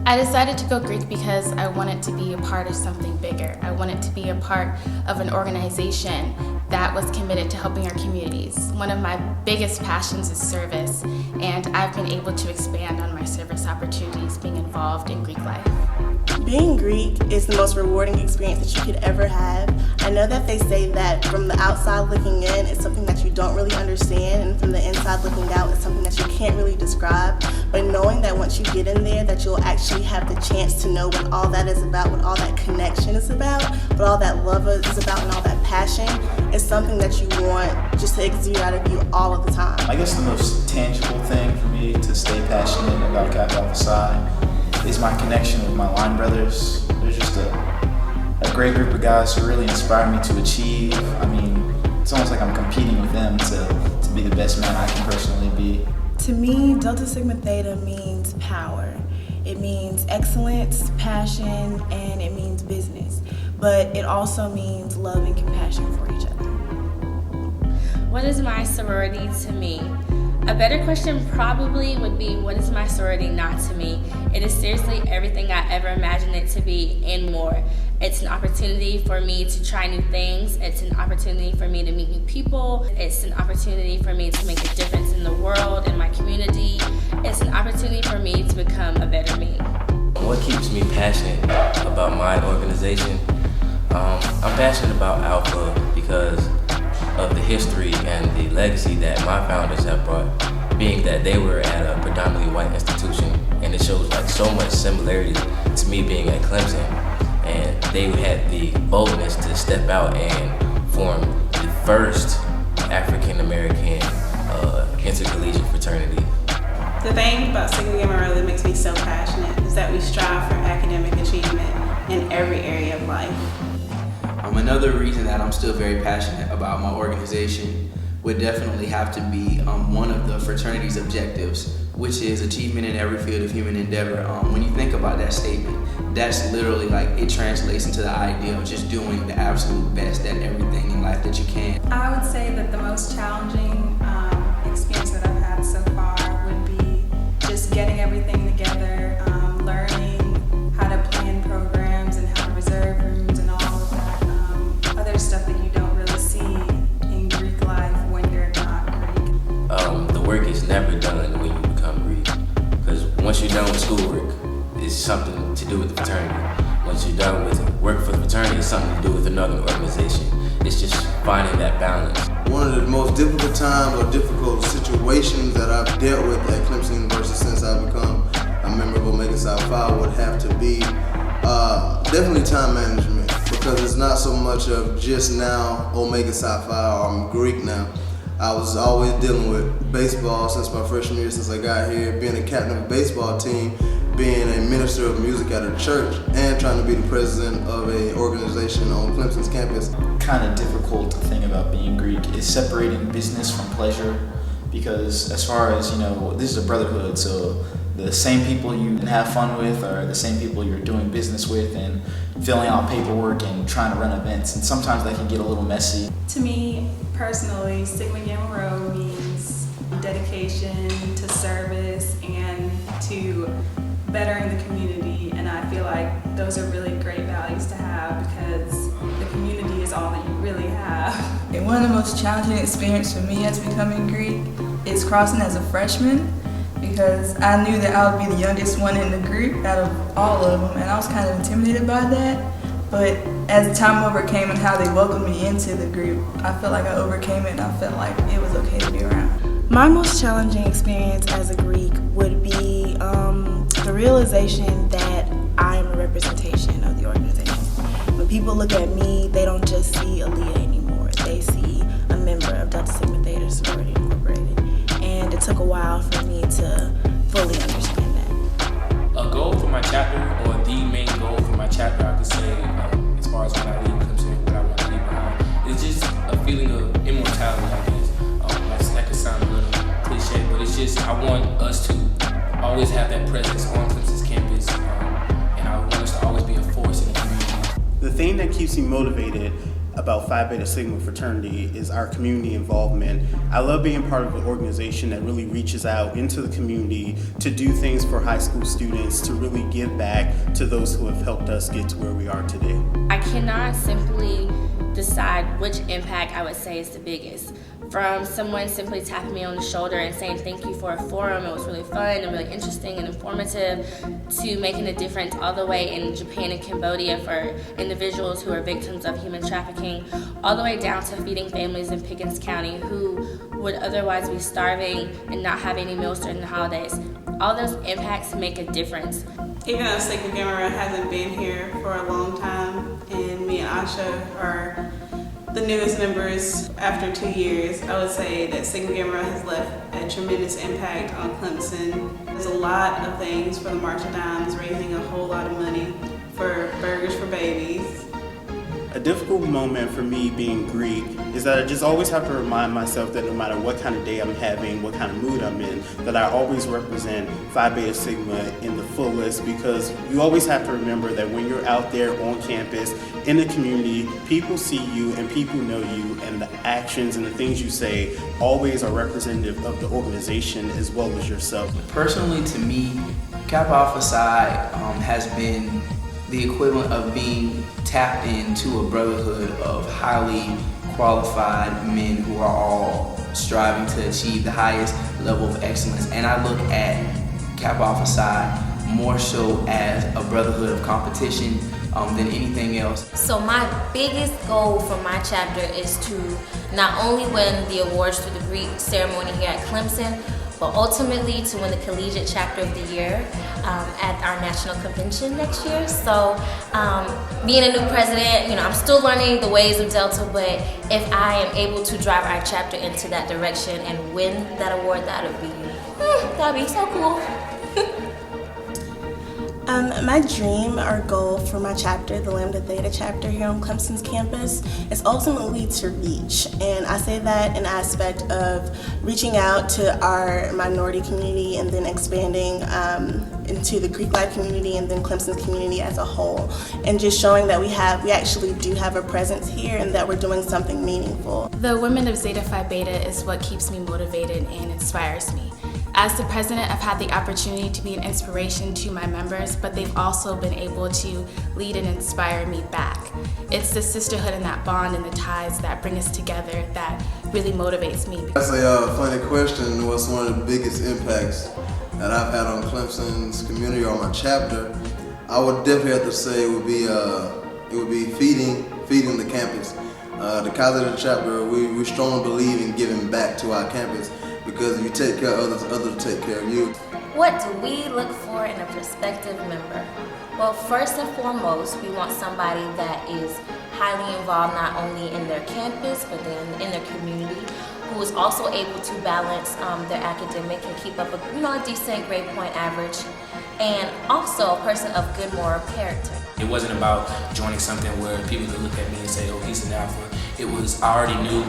I decided to go Greek because I wanted to be a part of something bigger. I wanted to be a part of an organization that was committed to helping our communities. One of my biggest passions is service, and I've been able to expand on my service opportunities being involved in Greek life. Being Greek is the most rewarding experience that you could ever have. I know that they say that from the outside looking in, it's something that you don't really understand, and from the inside looking out, it's something that you can't really describe. But knowing that once you get in there, that you'll actually have the chance to know what all that is about, what all that connection is about, what all that love is about, and all that passion is something that you want just to exude out of you all of the time. I guess the most tangible thing for me to stay passionate about Kappa Alpha Psi is my connection with my line brothers. They're just a great group of guys who really inspire me to achieve. I mean, it's almost like I'm competing with them to be the best man I can personally be. To me, Delta Sigma Theta means power. It means excellence, passion, and it means business. But it also means love and compassion for each other. What is my sorority to me? A better question probably would be, what is my sorority not to me? It is seriously everything I ever imagined it to be and more. It's an opportunity for me to try new things. It's an opportunity for me to meet new people. It's an opportunity for me to make a difference in the world, in my community. It's an opportunity for me to become a better me. What keeps me passionate about my organization? I'm passionate about Alpha because of the history and the legacy that my founders have brought, being that they were at a predominantly white institution, and it shows like so much similarity to me being at Clemson, and they had the boldness to step out and form the first African American intercollegiate fraternity. The thing about Sigma Gamma Rho that makes me so passionate is that we strive for academic achievement in every area of life. Another reason that I'm still very passionate about my organization would definitely have to be one of the fraternity's objectives, which is achievement in every field of human endeavor. When you think about that statement, that's literally like it translates into the idea of just doing the absolute best at everything in life that you can. I would say that the most challenging experience that I've had so far would be just getting everything together, learning how to plan programs and how to reserve rooms and all of that other stuff that you don't really see in Greek life when you're not Greek. The work is never done when you become Greek, because once you're done with schoolwork, it's something to do with the fraternity. Once you're done with work for the fraternity, it's something to do with another organization. It's just finding that balance. One of the most difficult times or difficult situations that I've dealt with at Clemson University since I've become a member of Omega Psi Phi would have to be definitely time management, because it's not so much of just now Omega Psi Phi or I'm Greek now. I was always dealing with baseball since my freshman year, since I got here, being a captain of a baseball team, being a minister of music at a church, and trying to be the president of an organization on Clemson's campus. Kind of difficult thing about being Greek is separating business from pleasure, because as far as, this is a brotherhood, so the same people you have fun with are the same people you're doing business with and filling out paperwork and trying to run events, and sometimes that can get a little messy. To me, personally, Sigma Gamma Rho means dedication to service and to bettering the community, and I feel like those are really great values to have because the community is all that you really have. And one of the most challenging experiences for me as becoming Greek is crossing as a freshman, because I knew that I would be the youngest one in the group out of all of them, and I was kind of intimidated by that. But as the time overcame and how they welcomed me into the group, I felt like I overcame it and I felt like it was okay to be around. My most challenging experience as a Greek would be the realization that I am a representation of the organization. When people look at me, they don't just see Aleah anymore. They see a member of Delta Sigma Theta Sorority Incorporated. And it took a while for me to fully understand that. A goal for my chapter, or the main goal for my chapter, I could say, as far as when I leave Clemson, what I want to leave behind, is just a feeling of immortality, I guess. That could sound a little cliche, but it's just, I want us to always have that presence on Clemson's campus, and I want us to always be a force in the community. The thing that keeps me motivated about Phi Beta Sigma Fraternity is our community involvement. I love being part of an organization that really reaches out into the community to do things for high school students, to really give back to those who have helped us get to where we are today. I cannot simply decide which impact I would say is the biggest. From someone simply tapping me on the shoulder and saying thank you for a forum, it was really fun and really interesting and informative, to making a difference all the way in Japan and Cambodia for individuals who are victims of human trafficking, all the way down to feeding families in Pickens County who would otherwise be starving and not have any meals during the holidays. All those impacts make a difference. Even though Sigma Gamma hasn't been here for a long time, and me and Asha are the newest members after 2 years, I would say that Sigma Gamma has left a tremendous impact on Clemson. There's a lot of things for the March of Dimes, raising a whole lot of money for Burgers for Babies. A difficult moment for me being Greek is that I just always have to remind myself that no matter what kind of day I'm having, what kind of mood I'm in, that I always represent Phi Beta Sigma in the fullest, because you always have to remember that when you're out there on campus, in the community, people see you and people know you, and the actions and the things you say always are representative of the organization as well as yourself. Personally, to me, Kappa Alpha Psi has been the equivalent of being tapped into a brotherhood of highly qualified men who are all striving to achieve the highest level of excellence. And I look at Kappa Alpha Psi more so as a brotherhood of competition than anything else. So my biggest goal for my chapter is to not only win the awards through the Greek ceremony here at Clemson, but ultimately to win the Collegiate Chapter of the Year at our national convention next year. So being a new president, I'm still learning the ways of Delta, but if I am able to drive our chapter into that direction and win that award, that'd be so cool. My dream or goal for my chapter, the Lambda Theta chapter here on Clemson's campus, is ultimately to reach. And I say that in aspect of reaching out to our minority community and then expanding into the Greek life community and then Clemson's community as a whole. And just showing that we actually do have a presence here and that we're doing something meaningful. The Women of Zeta Phi Beta is what keeps me motivated and inspires me. As the president, I've had the opportunity to be an inspiration to my members, but they've also been able to lead and inspire me back. It's the sisterhood and that bond and the ties that bring us together that really motivates me. That's a funny question. What's one of the biggest impacts that I've had on Clemson's community or my chapter? I would definitely have to say it would be feeding the campus. The College chapter, we strongly believe in giving back to our campus, because if you take care of others will take care of you. What do we look for in a prospective member? Well, first and foremost, we want somebody that is highly involved not only in their campus, but then in their community, who is also able to balance their academic and keep up a decent grade point average, and also a person of good moral character. It wasn't about joining something where people could look at me and say, oh, he's an alpha. It was, I already knew,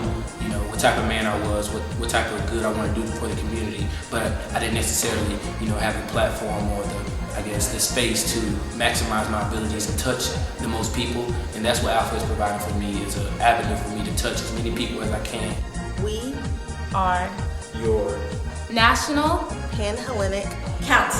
what type of man I was, what type of good I want to do for the community, but I didn't necessarily, have the platform or the space to maximize my abilities and touch the most people, and that's what Alpha is providing for me, is an avenue for me to touch as many people as I can. We are Your National Pan-Hellenic Count.